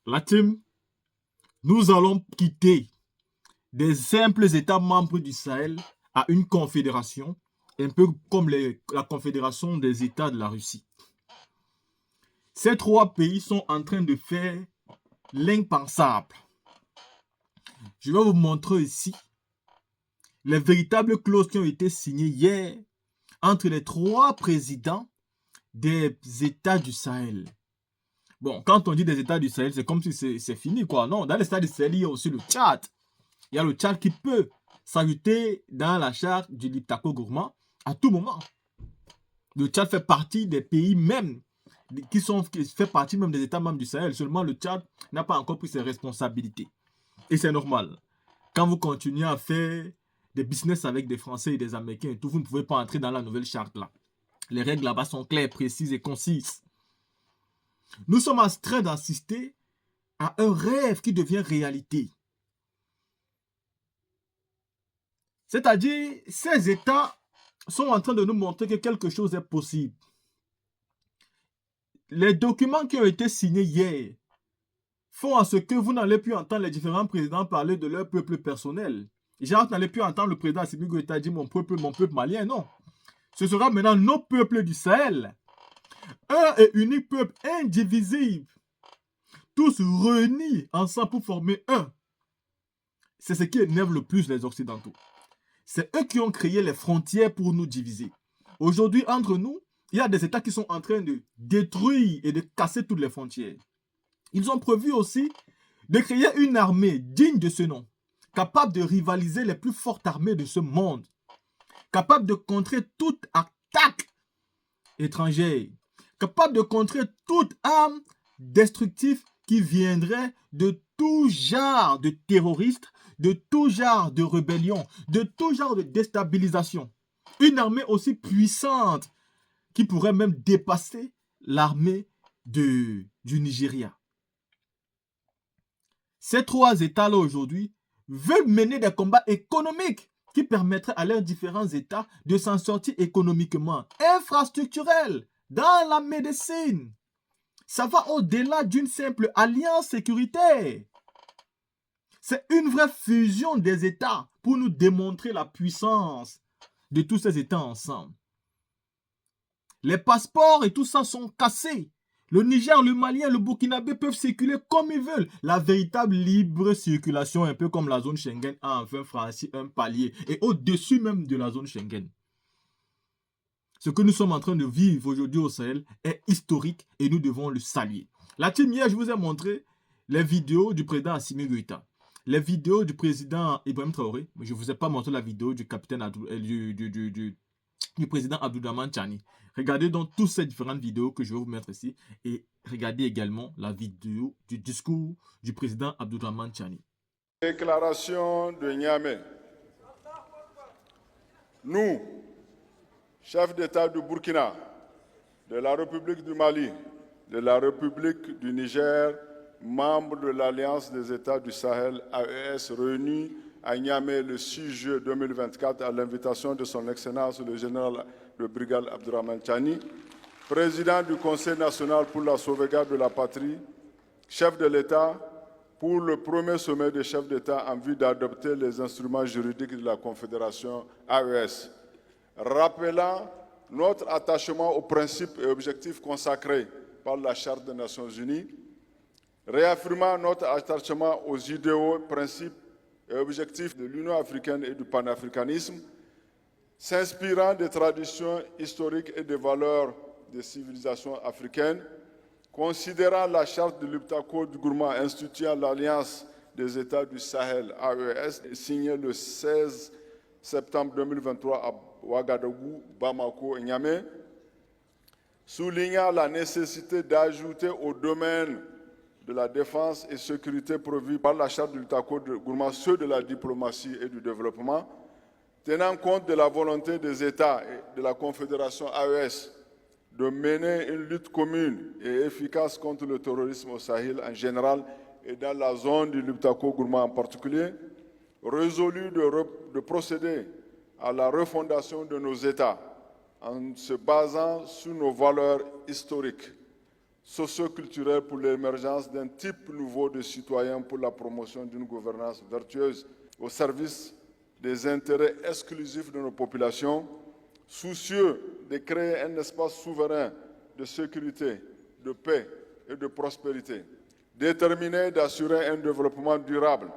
La team, nous allons quitter des simples États membres du Sahel à une confédération, un peu comme la confédération des États de la Russie. Ces trois pays sont en train de faire l'impensable. Je vais vous montrer ici les véritables clauses qui ont été signées hier entre les trois présidents des États du Sahel. Bon, quand on dit des États du Sahel, c'est comme si c'est fini, quoi. Non, dans les États du Sahel, il y a aussi le Tchad. Il y a le Tchad qui peut s'ajouter dans la charte du Liptako Gourma à tout moment. Le Tchad fait partie des pays même qui fait partie même des États membres du Sahel. Seulement le Tchad n'a pas encore pris ses responsabilités. Et c'est normal. Quand vous continuez à faire des business avec des Français et des Américains et tout, vous ne pouvez pas entrer dans la nouvelle charte là. Les règles là-bas sont claires, précises et concises. Nous sommes en train d'assister à un rêve qui devient réalité. C'est-à-dire, ces États sont en train de nous montrer que quelque chose est possible. Les documents qui ont été signés hier font en ce que vous n'allez plus entendre les différents présidents parler de leur peuple personnel. Genre, vous n'allez plus entendre le président Assimi Goïta dire mon peuple malien, non. Ce sera maintenant nos peuples du Sahel. Un et unique peuple indivisible. Tous réunis ensemble pour former un. C'est ce qui énerve le plus les Occidentaux. C'est eux qui ont créé les frontières pour nous diviser. Aujourd'hui, entre nous, il y a des États qui sont en train de détruire et de casser toutes les frontières. Ils ont prévu aussi de créer une armée digne de ce nom, capable de rivaliser les plus fortes armées de ce monde, capable de contrer toute attaque étrangère, capable de contrer toute arme destructive qui viendrait de tout genre de terroristes, de tout genre de rébellion, de tout genre de déstabilisation. Une armée aussi puissante qui pourrait même dépasser l'armée du Nigeria. Ces trois États-là aujourd'hui veulent mener des combats économiques qui permettraient à leurs différents États de s'en sortir économiquement, infrastructurels, dans la médecine. Ça va au-delà d'une simple alliance sécuritaire. C'est une vraie fusion des États pour nous démontrer la puissance de tous ces États ensemble. Les passeports et tout ça sont cassés. Le Niger, le Malien, le Burkinabé peuvent circuler comme ils veulent. La véritable libre circulation, un peu comme la zone Schengen, a enfin franchi un palier. Et au-dessus même de la zone Schengen. Ce que nous sommes en train de vivre aujourd'hui au Sahel est historique et nous devons le saluer. La team, hier, je vous ai montré les vidéos du président Assimi Goïta, les vidéos du président Ibrahim Traoré, mais je ne vous ai pas montré la vidéo du capitaine du président Abdourahmane Tchani. Regardez donc toutes ces différentes vidéos que je vais vous mettre ici et regardez également la vidéo du discours du président Abdourahmane Tchani. Déclaration de Niamey. Nous, chefs d'État du Burkina, de la République du Mali, de la République du Niger, membres de l'Alliance des États du Sahel, AES, réunis à Niamey le 6 juillet 2024 à l'invitation de son Excellence le général de brigade Abdourahmane Tchani, président du Conseil national pour la sauvegarde de la patrie, chef de l'État, pour le premier sommet des chefs d'État en vue d'adopter les instruments juridiques de la Confédération AES, rappelant notre attachement aux principes et objectifs consacrés par la Charte des Nations Unies, réaffirmant notre attachement aux idéaux, principes et objectifs de l'Union africaine et du panafricanisme, s'inspirant des traditions historiques et des valeurs des civilisations africaines, considérant la charte de l'Iptako du Gourma instituant l'Alliance des États du Sahel, AES, signée le 16 septembre 2023 à Ouagadougou, Bamako et Niamey, soulignant la nécessité d'ajouter au domaine de la défense et sécurité prévue par la charte de l'Iptako du Gourma ceux de la diplomatie et du développement, tenant compte de la volonté des États et de la Confédération AES de mener une lutte commune et efficace contre le terrorisme au Sahel en général et dans la zone du Liptako Gourma en particulier, résolu de procéder à la refondation de nos États en se basant sur nos valeurs historiques, socio-culturelle pour l'émergence d'un type nouveau de citoyens pour la promotion d'une gouvernance vertueuse au service des intérêts exclusifs de nos populations, soucieux de créer un espace souverain de sécurité, de paix et de prospérité, déterminé d'assurer un développement durable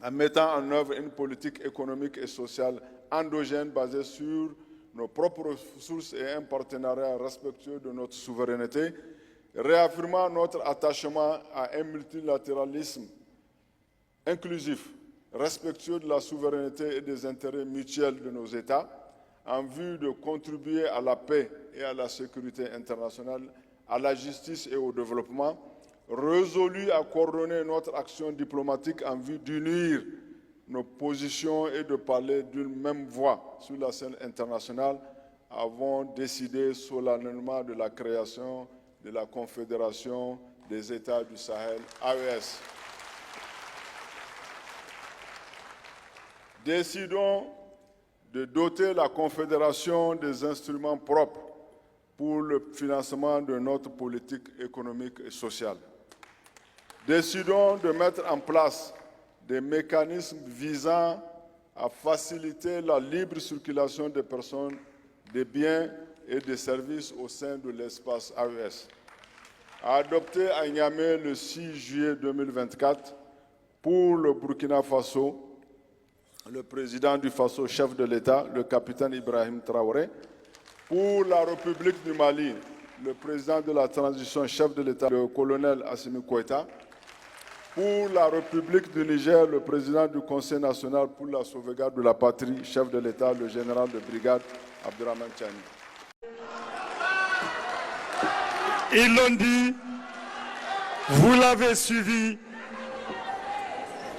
en mettant en œuvre une politique économique et sociale endogène basée sur nos propres ressources et un partenariat respectueux de notre souveraineté, réaffirmant notre attachement à un multilatéralisme inclusif, respectueux de la souveraineté et des intérêts mutuels de nos États, en vue de contribuer à la paix et à la sécurité internationale, à la justice et au développement, résolu à coordonner notre action diplomatique en vue d'unir nos positions et de parler d'une même voix sur la scène internationale, avons décidé solennellement de la création de la Confédération des États du Sahel, AES. Décidons de doter la Confédération des instruments propres pour le financement de notre politique économique et sociale. Décidons de mettre en place des mécanismes visant à faciliter la libre circulation des personnes, des biens et des services au sein de l'espace AES. Adopté à Niamey le 6 juillet 2024 pour le Burkina Faso, le président du Faso, chef de l'État, le capitaine Ibrahim Traoré. Pour la République du Mali, le président de la transition, chef de l'État, le colonel Assimi Goïta. Pour la République du Niger, le président du Conseil national pour la sauvegarde de la patrie, chef de l'État, le général de brigade Abdurrahman Tchani. Ils l'ont dit, vous l'avez suivi,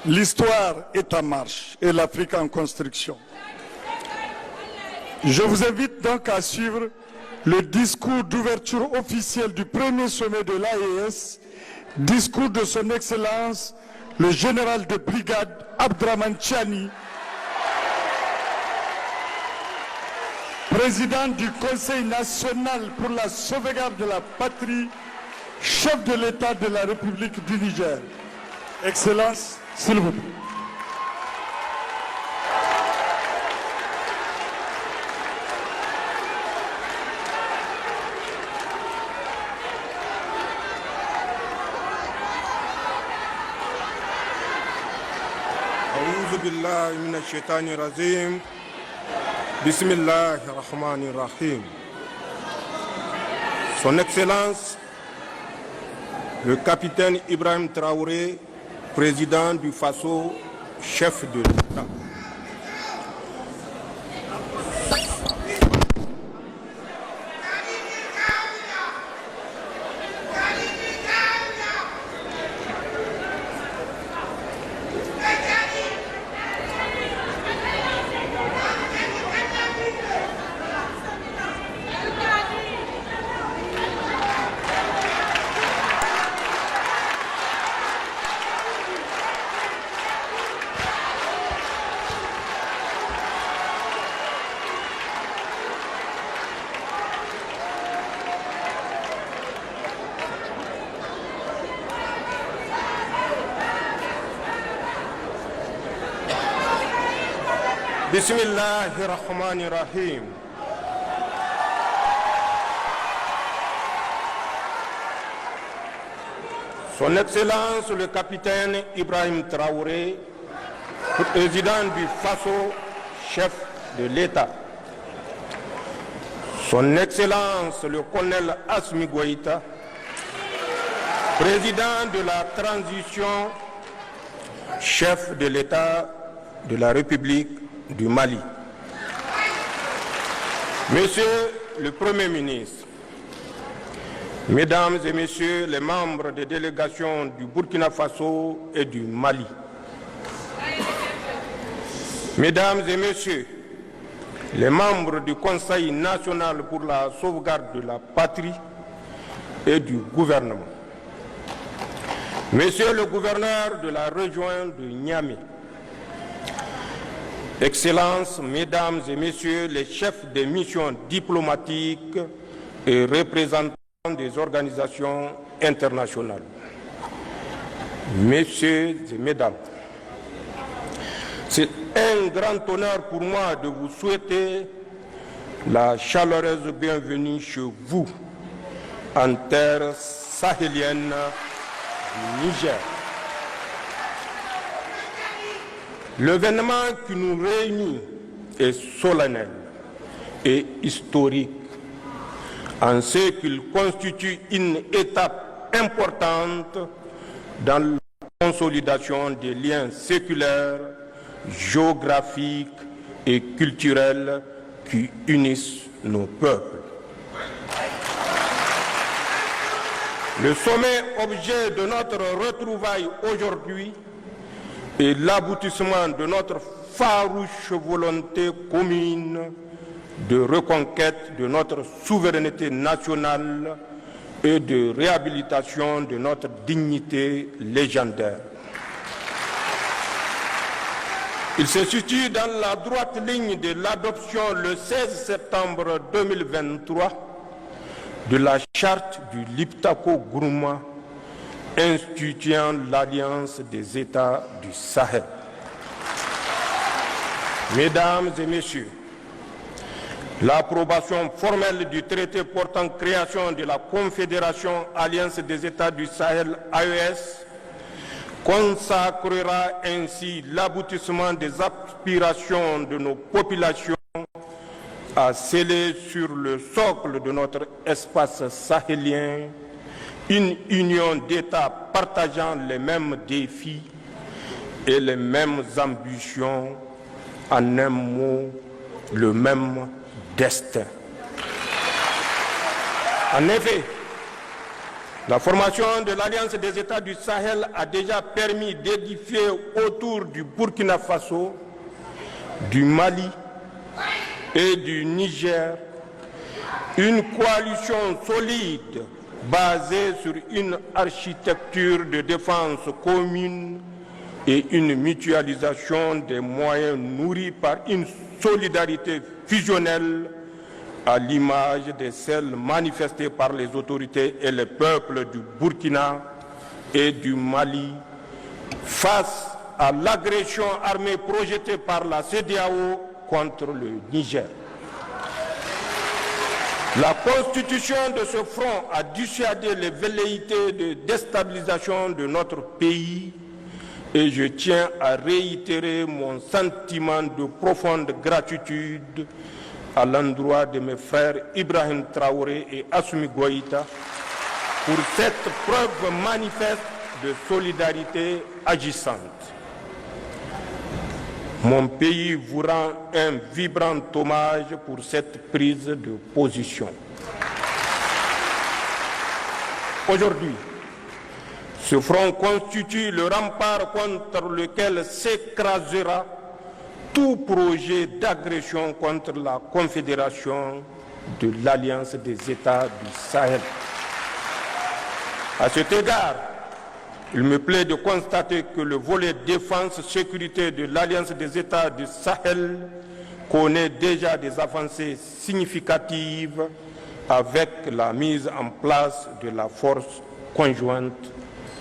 l'histoire est en marche et l'Afrique en construction. Je vous invite donc à suivre le discours d'ouverture officiel du premier sommet de l'AES, discours de son Excellence, le général de brigade Abdurrahman Tchani, président du Conseil national pour la sauvegarde de la patrie, chef de l'État de la République du Niger. Excellence, s'il vous plaît. أعوذ بالله من الشيطان الرجيم بسم الله الرحمن الرحيم. Son Excellence, le capitaine Ibrahim Traoré, président du Faso, chef de l'État. Bismillahirrahmanirrahim. Son Excellence le capitaine Ibrahim Traoré, président du Faso, chef de l'État. Son Excellence le colonel Assimi Goïta, président de la transition, chef de l'État de la République du Mali. Monsieur le Premier ministre, Mesdames et Messieurs les membres des délégations du Burkina Faso et du Mali, Mesdames et Messieurs les membres du Conseil national pour la sauvegarde de la patrie et du gouvernement, Monsieur le gouverneur de la région de Niamey, Excellences, Mesdames et Messieurs les chefs des missions diplomatiques et représentants des organisations internationales, Messieurs et Mesdames, c'est un grand honneur pour moi de vous souhaiter la chaleureuse bienvenue chez vous, en terre sahélienne du Niger. L'événement qui nous réunit est solennel et historique, en ce qu'il constitue une étape importante dans la consolidation des liens séculaires, géographiques et culturels qui unissent nos peuples. Le sommet objet de notre retrouvaille aujourd'hui est l'aboutissement de notre farouche volonté commune de reconquête de notre souveraineté nationale et de réhabilitation de notre dignité légendaire. Il se situe dans la droite ligne de l'adoption le 16 septembre 2023 de la charte du Liptako-Gourma instituant l'Alliance des États du Sahel. Mesdames et Messieurs, l'approbation formelle du traité portant création de la Confédération Alliance des États du Sahel AES consacrera ainsi l'aboutissement des aspirations de nos populations à sceller sur le socle de notre espace sahélien une union d'États partageant les mêmes défis et les mêmes ambitions, en un mot, le même destin. En effet, la formation de l'Alliance des États du Sahel a déjà permis d'édifier autour du Burkina Faso, du Mali et du Niger une coalition solide basée sur une architecture de défense commune et une mutualisation des moyens nourris par une solidarité fusionnelle à l'image de celles manifestées par les autorités et les peuples du Burkina et du Mali face à l'agression armée projetée par la CEDEAO contre le Niger. La constitution de ce front a dissuadé les velléités de déstabilisation de notre pays et je tiens à réitérer mon sentiment de profonde gratitude à l'endroit de mes frères Ibrahim Traoré et Assimi Goïta pour cette preuve manifeste de solidarité agissante. Mon pays vous rend un vibrant hommage pour cette prise de position. Aujourd'hui, ce front constitue le rempart contre lequel s'écrasera tout projet d'agression contre la Confédération de l'Alliance des États du Sahel. À cet égard, il me plaît de constater que le volet défense-sécurité de l'Alliance des États du Sahel connaît déjà des avancées significatives avec la mise en place de la force conjointe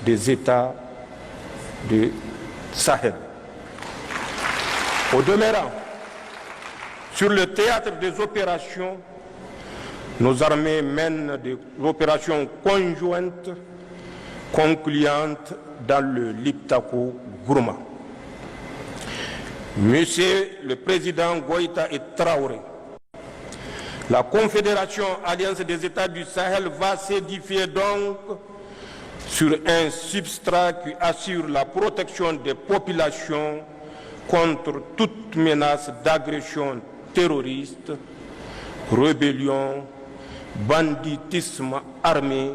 des États du Sahel. Au demeurant, sur le théâtre des opérations, nos armées mènent des opérations conjointes concluantes dans le Liptako-Gourma. Monsieur le Président Goïta et Traoré, la Confédération Alliance des États du Sahel va s'édifier donc sur un substrat qui assure la protection des populations contre toute menace d'agression terroriste, rébellion, banditisme armé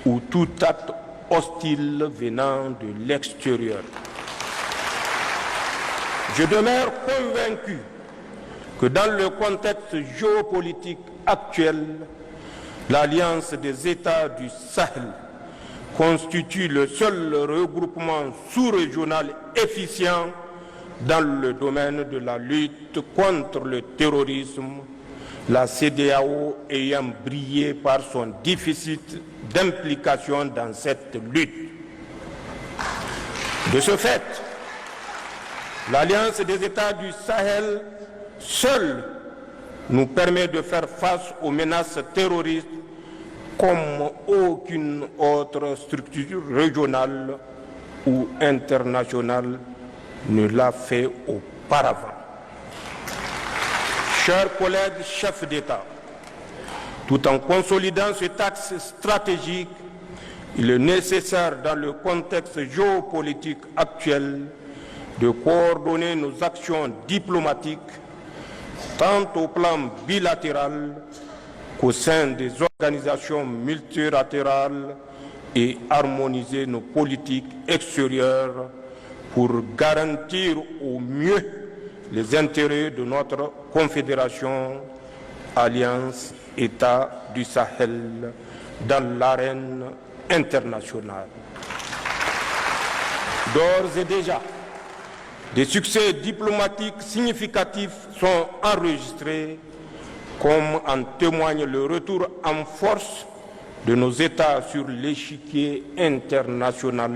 ou tout acte hostile venant de l'extérieur. Je demeure convaincu que dans le contexte géopolitique actuel, l'Alliance des États du Sahel constitue le seul regroupement sous-régional efficient dans le domaine de la lutte contre le terrorisme, la CEDEAO ayant brillé par son déficit d'implication dans cette lutte. De ce fait, l'Alliance des États du Sahel seule nous permet de faire face aux menaces terroristes comme aucune autre structure régionale ou internationale ne l'a fait auparavant. Chers collègues chefs d'État, tout en consolidant cet axe stratégique, il est nécessaire dans le contexte géopolitique actuel de coordonner nos actions diplomatiques tant au plan bilatéral qu'au sein des organisations multilatérales et harmoniser nos politiques extérieures pour garantir au mieux les intérêts de notre confédération, Alliance États du Sahel, dans l'arène internationale. D'ores et déjà, des succès diplomatiques significatifs sont enregistrés, comme en témoigne le retour en force de nos États sur l'échiquier international,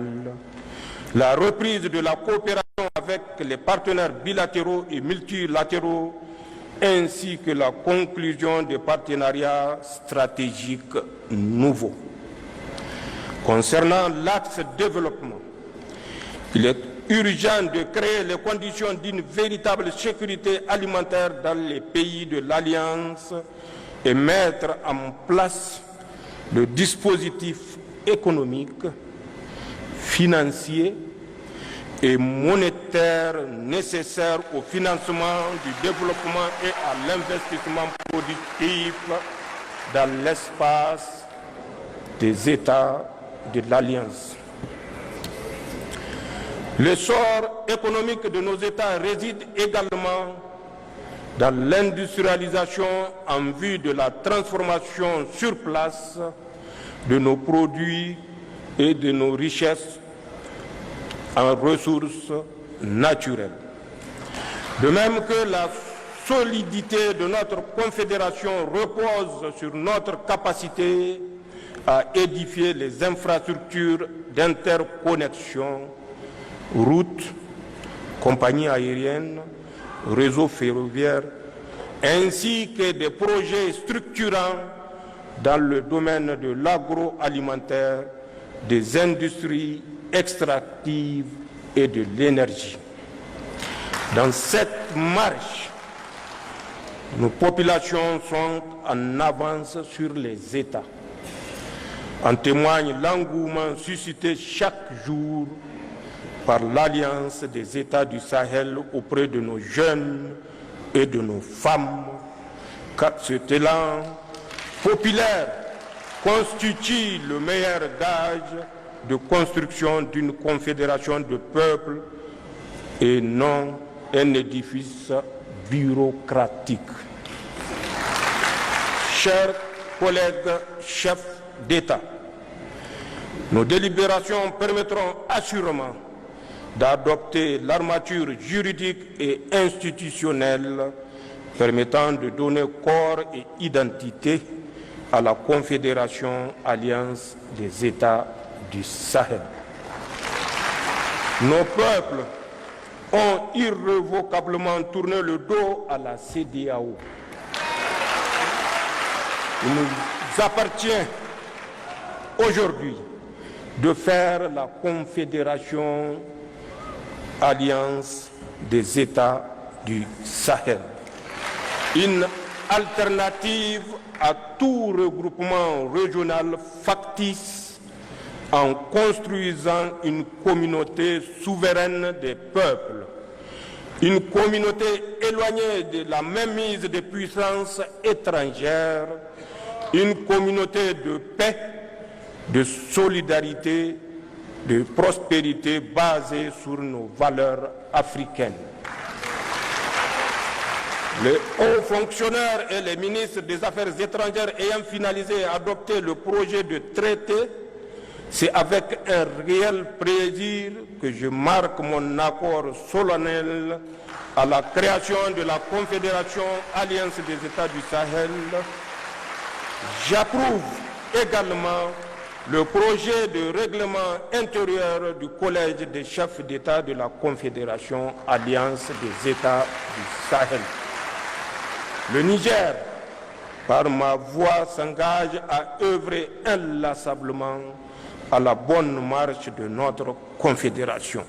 la reprise de la coopération avec les partenaires bilatéraux et multilatéraux, ainsi que la conclusion des partenariats stratégiques nouveaux. Concernant l'axe développement, il est urgent de créer les conditions d'une véritable sécurité alimentaire dans les pays de l'Alliance et mettre en place le dispositif économique, financier et monétaire nécessaire au financement du développement et à l'investissement productif dans l'espace des États de l'Alliance. L'essor économique de nos États réside également dans l'industrialisation en vue de la transformation sur place de nos produits et de nos richesses en ressources naturelles. De même que la solidité de notre confédération repose sur notre capacité à édifier les infrastructures d'interconnexion, routes, compagnies aériennes, réseaux ferroviaires, ainsi que des projets structurants dans le domaine de l'agroalimentaire, des industries extractives et de l'énergie. Dans cette marche, nos populations sont en avance sur les États. En témoigne l'engouement suscité chaque jour par l'Alliance des États du Sahel auprès de nos jeunes et de nos femmes, car cet élan populaire constitue le meilleur gage de construction d'une confédération de peuples et non un édifice bureaucratique. Chers collègues chefs d'État, nos délibérations permettront assurément d'adopter l'armature juridique et institutionnelle permettant de donner corps et identité à la Confédération Alliance des États du Sahel. Nos peuples ont irrévocablement tourné le dos à la CEDEAO. Il nous appartient aujourd'hui de faire la Confédération Alliance des États du Sahel une alternative à tout regroupement régional factice en construisant une communauté souveraine des peuples, une communauté éloignée de la mainmise des puissances étrangères, une communauté de paix, de solidarité, de prospérité basée sur nos valeurs africaines. Les hauts fonctionnaires et les ministres des Affaires étrangères ayant finalisé et adopté le projet de traité C'est avec un réel plaisir que je marque mon accord solennel à la création de la Confédération Alliance des États du Sahel. J'approuve également le projet de règlement intérieur du Collège des chefs d'État de la Confédération Alliance des États du Sahel. Le Niger, par ma voix, s'engage à œuvrer inlassablement à la bonne marche de notre Confédération.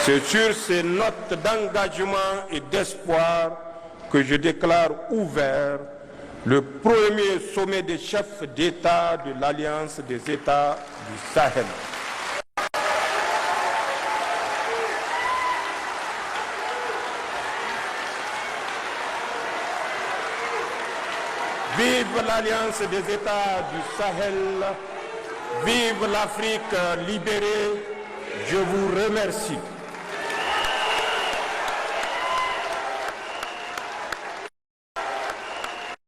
C'est sur ces notes d'engagement et d'espoir que je déclare ouvert le premier sommet des chefs d'État de l'Alliance des États du Sahel. Vive l'Alliance des États du Sahel, vive l'Afrique libérée, je vous remercie.